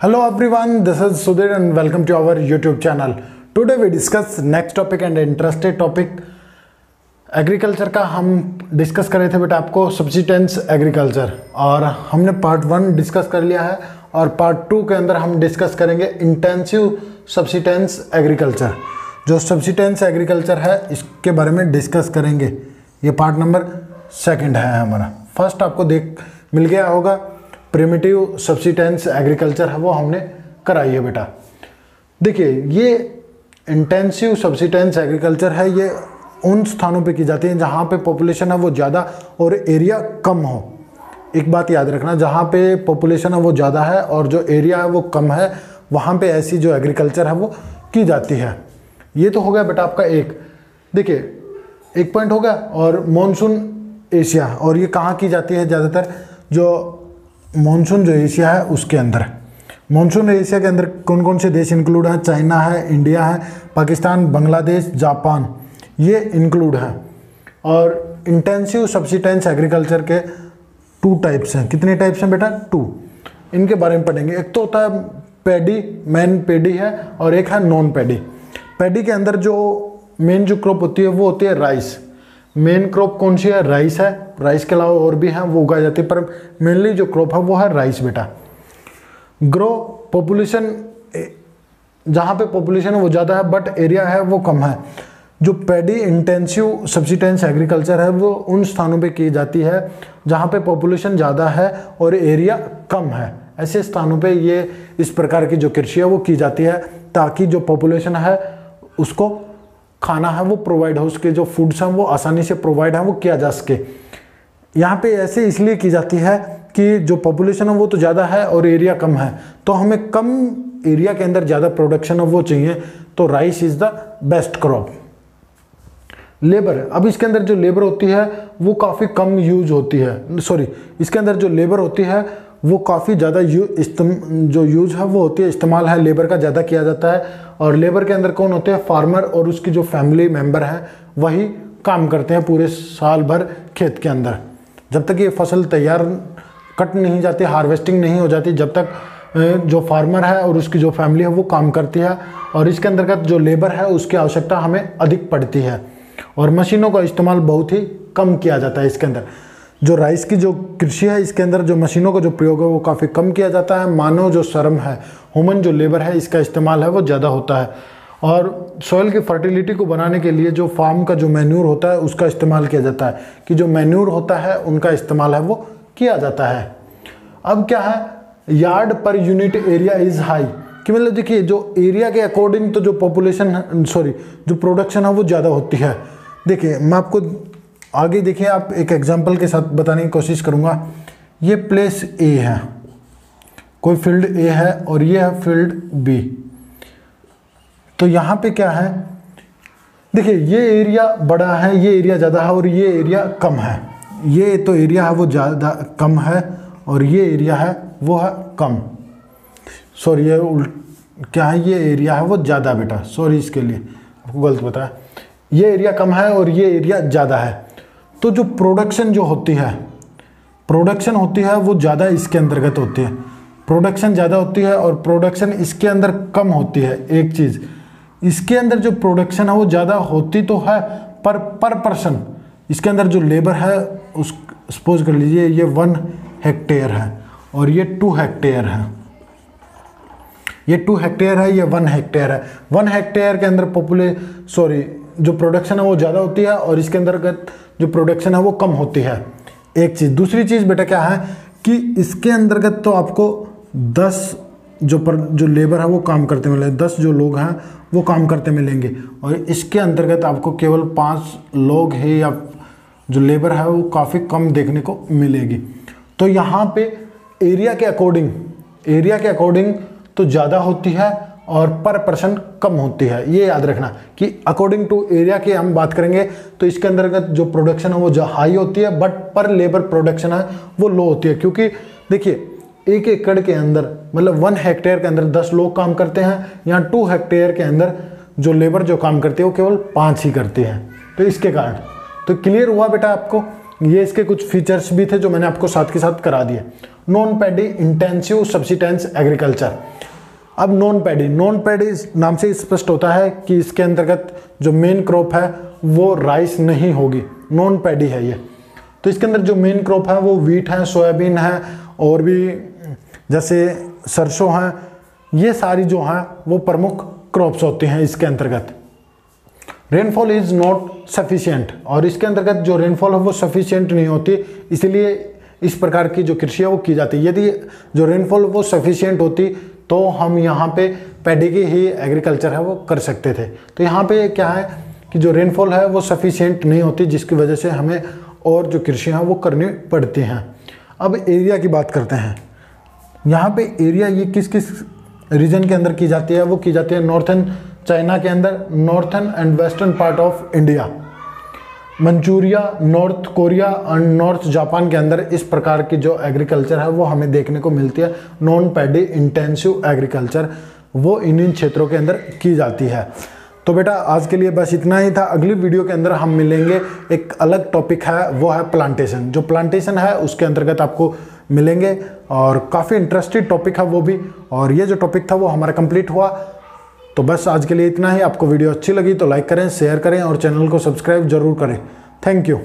Hello everyone, this is Sudhir and welcome to our YouTube channel. Today we discuss next topic and interesting topic. Agriculture का हम discuss कर रहे थे बेटा आपको सब्सिस्टेंस एग्रीकल्चर, और हमने पार्ट 1 डिस्कस कर लिया है और पार्ट 2 के अंदर हम डिस्कस करेंगे इंटेंसिव सब्सिस्टेंस एग्रीकल्चर। जो सब्सिस्टेंस एग्रीकल्चर है इसके बारे में डिस्कस करेंगे। ये पार्ट नंबर 2 है हमारा। फर्स्ट आपको मिल गया होगा प्रिमिटिव सब्सिस्टेंस एग्रीकल्चर है, वो हमने कराई है बेटा। देखिए ये इंटेंसिव सब्सिस्टेंस एग्रीकल्चर है, ये उन स्थानों पे की जाती है जहाँ पे पॉपुलेशन है वो ज़्यादा और एरिया कम हो। एक बात याद रखना, जहाँ पे पॉपुलेशन है वो ज़्यादा है और जो एरिया है वो कम है, वहाँ पे ऐसी जो एग्रीकल्चर है वो की जाती है। ये तो हो गया बेटा आपका एक। देखिए एक पॉइंट हो गया। और मॉनसून एशिया, और ये कहाँ की जाती है ज़्यादातर, जो मॉनसून जो एशिया है उसके अंदर। मॉनसून एशिया के अंदर कौन कौन से देश इंक्लूड हैं? चाइना है, इंडिया है, पाकिस्तान, बांग्लादेश, जापान, ये इंक्लूड है। और इंटेंसिव सब्सिस्टेंस एग्रीकल्चर के 2 टाइप्स हैं। कितने टाइप्स हैं बेटा? 2। इनके बारे में पढ़ेंगे। एक तो होता है पैडी, मेन पैडी है, और एक है नॉन पैडी। पैडी के अंदर जो मेन जो क्रॉप होती है वो होती है राइस। मेन क्रॉप कौन सी है? राइस है। राइस के अलावा और भी हैं वो उगाई जाती है, पर मेनली जो क्रॉप है वो है राइस बेटा। ग्रो पॉपुलेशन, जहाँ पे पॉपुलेशन है वो ज़्यादा है बट एरिया है वो कम है। जो पैडी इंटेंसिव सब्सिस्टेंस एग्रीकल्चर है वो उन स्थानों पे की जाती है जहाँ पे पॉपुलेशन ज़्यादा है और एरिया कम है। ऐसे स्थानों पे ये इस प्रकार की जो कृषि है वो की जाती है ताकि जो पॉपुलेशन है उसको खाना है वो प्रोवाइड हो, उसके जो फूड्स हैं वो आसानी से प्रोवाइड है वो किया जा सके। यहाँ पे ऐसे इसलिए की जाती है कि जो पॉपुलेशन है वो तो ज़्यादा है और एरिया कम है, तो हमें कम एरिया के अंदर ज़्यादा प्रोडक्शन है वो चाहिए, तो rice is the best crop. Labour, अब इसके अंदर जो लेबर होती है वो काफ़ी कम यूज होती है, इसके अंदर जो लेबर होती है वो काफ़ी ज़्यादा जो यूज है वो होती है, इस्तेमाल है लेबर का ज़्यादा किया जाता है। और लेबर के अंदर कौन होते हैं? फार्मर और उसकी जो फैमिली मेम्बर हैं वही काम करते हैं पूरे साल भर खेत के अंदर। जब तक ये फसल तैयार कट नहीं जाती, हार्वेस्टिंग नहीं हो जाती, जब तक जो फार्मर है और उसकी जो फैमिली है वो काम करती है। और इसके अंतर्गत जो लेबर है उसकी आवश्यकता हमें अधिक पड़ती है और मशीनों का इस्तेमाल बहुत ही कम किया जाता है। इसके अंदर जो राइस की जो कृषि है इसके अंदर जो मशीनों का जो प्रयोग है वो काफ़ी कम किया जाता है। मानव जो श्रम है, ह्यूमन जो लेबर है, इसका इस्तेमाल है वो ज़्यादा होता है। और सॉइल की फर्टिलिटी को बनाने के लिए जो फार्म का जो मैन्यूर होता है उसका इस्तेमाल किया जाता है, कि जो मैन्यूर होता है उनका इस्तेमाल है वो किया जाता है। अब क्या है? Yard per unit area is high, कि मतलब देखिए जो एरिया के अकॉर्डिंग तो जो पॉपुलेशन जो प्रोडक्शन है वो ज़्यादा होती है। देखिए मैं आपको आगे देखिए आप एक एग्जांपल के साथ बताने की कोशिश करूँगा। ये प्लेस ए है, कोई फील्ड ए है और ये है फील्ड बी। तो यहाँ पे क्या है? देखिए ये एरिया बड़ा है, ये एरिया ज़्यादा है और ये एरिया कम है। ये तो एरिया है वो ज़्यादा कम है और ये एरिया है वो है कम। ये क्या है? ये एरिया है वो ज़्यादा बेटा, इसके लिए आपको गलत बताया। ये एरिया कम है और ये एरिया ज़्यादा है। तो जो प्रोडक्शन होती है वो ज़्यादा इसके अंतर्गत होती है। प्रोडक्शन ज़्यादा होती है और प्रोडक्शन इसके अंदर कम होती है। एक चीज़, इसके अंदर जो प्रोडक्शन है वो ज़्यादा होती तो है पर पर्सन इसके अंदर जो लेबर है उस सपोज कर लीजिए ये 1 हेक्टेयर है और ये 2 हेक्टेयर है। ये 2 हेक्टेयर है, ये 1 हेक्टेयर है। 1 हेक्टेयर के अंदर जो प्रोडक्शन है वो ज़्यादा होती है और इसके अंतर्गत जो प्रोडक्शन है वो कम होती है। एक चीज़। दूसरी चीज़ बेटा क्या है कि इसके अंतर्गत तो आपको 10 जो लेबर है वो काम करते मिलेंगे, 10 जो लोग हैं वो काम करते मिलेंगे, और इसके अंतर्गत आपको केवल 5 लोग हैं या जो लेबर है वो काफ़ी कम देखने को मिलेगी। तो यहाँ पे एरिया के अकॉर्डिंग तो ज़्यादा होती है और पर पर्सन कम होती है। ये याद रखना कि अकॉर्डिंग टू एरिया की हम बात करेंगे तो इसके अंतर्गत जो प्रोडक्शन है वो जो हाई होती है बट पर लेबर प्रोडक्शन है वो लो होती है। क्योंकि देखिए 1 एकड़ के अंदर मतलब 1 हेक्टेयर के अंदर 10 लोग काम करते हैं, यहाँ 2 हेक्टेयर के अंदर जो लेबर जो काम करती है वो केवल 5 ही करती है। तो इसके कारण तो क्लियर हुआ बेटा आपको। ये इसके कुछ फीचर्स भी थे जो मैंने आपको साथ के साथ करा दिए। Non paddy intensive subsistence agriculture. अब नॉन पैडी नाम से स्पष्ट होता है कि इसके अंतर्गत जो मेन क्रॉप है वो राइस नहीं होगी, नॉन पैडी है ये। तो इसके अंदर जो मेन क्रॉप है वो वीट है, सोयाबीन है और भी जैसे सरसों है, ये सारी जो हैं वो प्रमुख क्रॉप्स होती हैं इसके अंतर्गत। रेनफॉल इज नॉट सफिशिएंट, और इसके अंतर्गत जो रेनफॉल है वो सफिशिएंट नहीं होती, इसलिए इस प्रकार की जो कृषि है वो की जाती है। यदि जो रेनफॉल वो सफिशिएंट होती तो हम यहाँ पे पैडी की ही एग्रीकल्चर है वो कर सकते थे। तो यहाँ पे क्या है कि जो रेनफॉल है वो सफिशिएंट नहीं होती, जिसकी वजह से हमें और जो कृषि है वो करनी पड़ती हैं। अब एरिया की बात करते हैं। यहाँ पे एरिया ये किस किस रीजन के अंदर की जाती है, वो की जाती है नॉर्थन चाइना के अंदर, northern and western part of India, Manchuria, north Korea and north Japan के अंदर इस प्रकार की जो एग्रीकल्चर है वो हमें देखने को मिलती है। नॉन पैडी इंटेंसिव एग्रीकल्चर वो इन क्षेत्रों के अंदर की जाती है। तो बेटा आज के लिए बस इतना ही था। अगली वीडियो के अंदर हम मिलेंगे, एक अलग टॉपिक है वो है प्लांटेशन। जो प्लांटेशन है उसके अंतर्गत आपको मिलेंगे और काफ़ी इंटरेस्टिंग टॉपिक है वो भी, और ये जो टॉपिक था वो हमारा कंप्लीट हुआ। तो बस आज के लिए इतना ही। आपको वीडियो अच्छी लगी तो लाइक करें, शेयर करें और चैनल को सब्सक्राइब जरूर करें। Thank you.